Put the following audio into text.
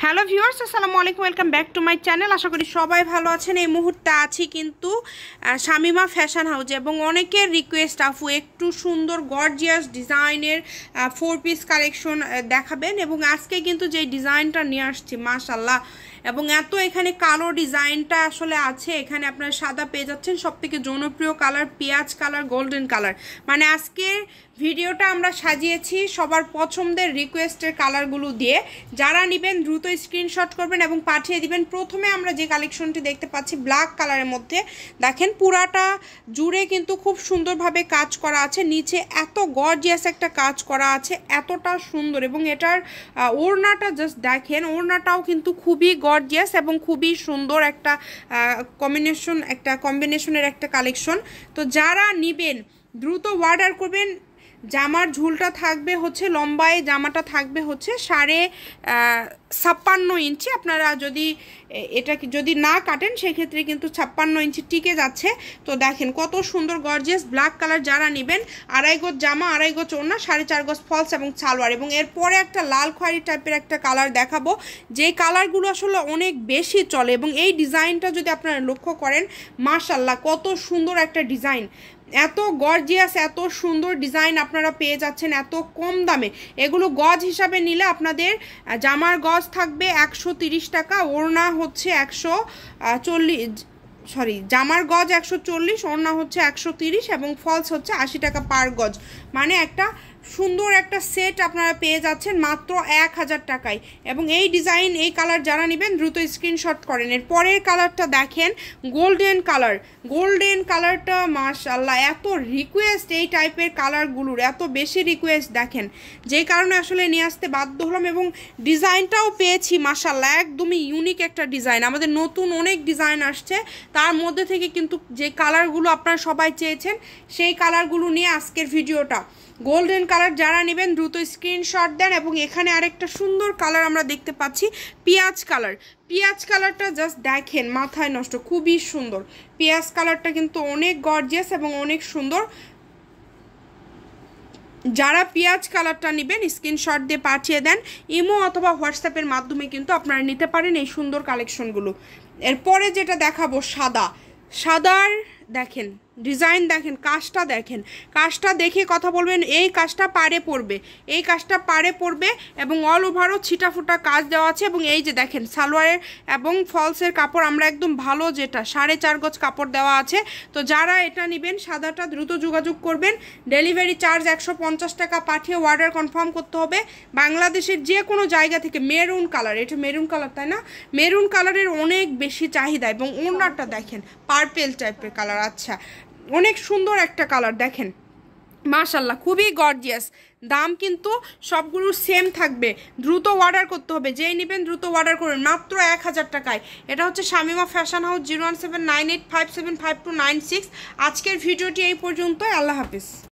Hello viewers, আসসালামু আলাইকুম, welcome back to my channel. আশা করি সবাই ভালো আছেন। এই মুহূর্তে আছি কিন্তু শামিমা ফ্যাশন হাউজে এবং অনেকের রিকোয়েস্ট আপু একটু সুন্দর গর্জিয়াস ডিজাইনের 4 পিস কালেকশন দেখাবেন, এবং আজকে কিন্তু যে ডিজাইনটা নিয়ে আসছি মাশাআল্লাহ, এবং এত এখানে কালো ডিজাইনটা আসলে আছে। এখানে আপনারা সাদা পেয়ে যাচ্ছেন, সবথেকে জনপ্রিয় কালার পেঁয়াজ কালার, গোল্ডেন কালার। মানে আজকে ভিডিওটা আমরা সাজিয়েছি সবার পছন্দের রিকোয়েস্টের কালারগুলো দিয়ে। যারা নেবেন দ্রুত স্ক্রিনশট করবেন এবং পাঠিয়ে দিবেন। প্রথমে আমরা যে কালেকশনটি দেখতে পাচ্ছি ব্ল্যাক কালারের মধ্যে, দেখেন পুরাটা জুড়ে কিন্তু খুব সুন্দরভাবে কাজ করা আছে। নিচে এত গর্জিয়াস একটা কাজ করা আছে, এতটা সুন্দর, এবং এটার ওড়নাটা জাস্ট দেখেন, ওড়নাটাও কিন্তু খুবই গর্জিয়াস এবং খুবই সুন্দর একটা কম্বিনেশনের একটা কালেকশন। তো যারা নেবেন দ্রুত অর্ডার করবেন। জামার ঝুলটা থাকবে হচ্ছে লম্বায়, জামাটা থাকবে হচ্ছে 56.5 ইঞ্চি। আপনারা যদি না কাটেন সেক্ষেত্রে কিন্তু 56 ইঞ্চি টিকে যাচ্ছে। তো দেখেন কত সুন্দর গর্জিয়াস ব্ল্যাক কালার। যারা নেবেন 2.5 গজ জামা, 2.5 গজ ওড়না, 4.5 গজ ফলস এবং সালোয়ার। এবং এরপরে একটা লাল খয়েরি টাইপের একটা কালার দেখাবো, যে কালারগুলো আসলে অনেক বেশি চলে। এবং এই ডিজাইনটা যদি আপনারা লক্ষ্য করেন, মাশাআল্লাহ কত সুন্দর একটা ডিজাইন, এত গর্জিয়াস এত সুন্দর ডিজাইন আপনারা পেয়ে যাচ্ছেন এত কম দামে। এগুলো গজ হিসাবে নিলে আপনাদের জামার গজ থাকবে 130 টাকা, ওড়না হচ্ছে জামার গজ 140, ওড়না হচ্ছে 130 এবং ফলস হচ্ছে 80 টাকা পার গজ। মানে একটা সুন্দর একটা সেট আপনারা পেয়ে যাচ্ছেন মাত্র 1000 টাকায়। এবং এই ডিজাইন এই কালার যারা নেবেন দ্রুত স্ক্রিনশট করেন। এর পরের কালারটা দেখেন গোল্ডেন কালার। গোল্ডেন কালারটা মাশাআল্লাহ এত রিকোয়েস্ট, এই টাইপের কালারগুলোর এত বেশি রিকোয়েস্ট দেখেন, যেই কারণে আসলে নিয়ে আসতে বাধ্য হলাম। এবং ডিজাইনটাও পেয়েছি মাশাআল্লাহ একদমই ইউনিক একটা ডিজাইন। আমাদের নতুন অনেক ডিজাইন আসছে, তার মধ্যে থেকে কিন্তু যে কালারগুলো আপনারা সবাই চেয়েছেন সেই কালারগুলো নিয়ে আজকের ভিডিওটা। গোল্ডেন কালার যারা নেবেন দ্রুত স্ক্রিনশট দেন। এবং এখানে আরেকটা সুন্দর কালার আমরা দেখতে পাচ্ছি পেঁয়াজ কালার। পেঁয়াজ কালারটা জাস্ট দেখেন মাথায় নষ্ট, খুবই সুন্দর। পেঁয়াজ কালারটা কিন্তু অনেক গর্জিয়াস এবং অনেক সুন্দর। যারা পেঁয়াজ কালারটা নেবেন স্ক্রিনশট দিয়ে পাঠিয়ে দেন। ইমো অথবা হোয়াটসঅ্যাপের মাধ্যমে কিন্তু আপনারা নিতে পারেন এই সুন্দর কালেকশনগুলো। এরপরে যেটা দেখাবো সাদার দেখেন ডিজাইন, দেখেন কাজটা দেখেন, কাজটা দেখে কথা বলবেন। এই কাজটা পাড়ে পড়বে, এই কাজটা পাড়ে পড়বে এবং অল ওভারও ছিটাফোটা কাজ দেওয়া আছে। এবং এই যে দেখেন সালোয়ারের এবং ফলসের কাপড় আমরা একদম ভালো, যেটা 4.5 গজ কাপড় দেওয়া আছে। তো যারা এটা নেবেন সাদাটা দ্রুত যোগাযোগ করবেন। ডেলিভারি চার্জ 150 টাকা পাঠিয়ে অর্ডার কনফার্ম করতে হবে। বাংলাদেশের যে কোনো জায়গা থেকে। মেরুন কালার, এটা মেরুন কালার তাই না? মেরুন কালারের অনেক বেশি চাহিদা। এবং ওড়নাটা দেখেন পার্পেল টাইপের কালার, আচ্ছা অনেক সুন্দর একটা কালার দেখেন মাশাআল্লাহ, খুবই গর্জিয়াস। দাম কিন্তু সবগুলো সেম থাকবে, দ্রুত অর্ডার করতে হবে। যেই নেবেন দ্রুত অর্ডার করবেন মাত্র 1000 টাকায়। এটা হচ্ছে শামিমা ফ্যাশন হাউস, 01798575296। আজকের ভিডিওটি এই পর্যন্তই। আল্লাহ হাফিজ।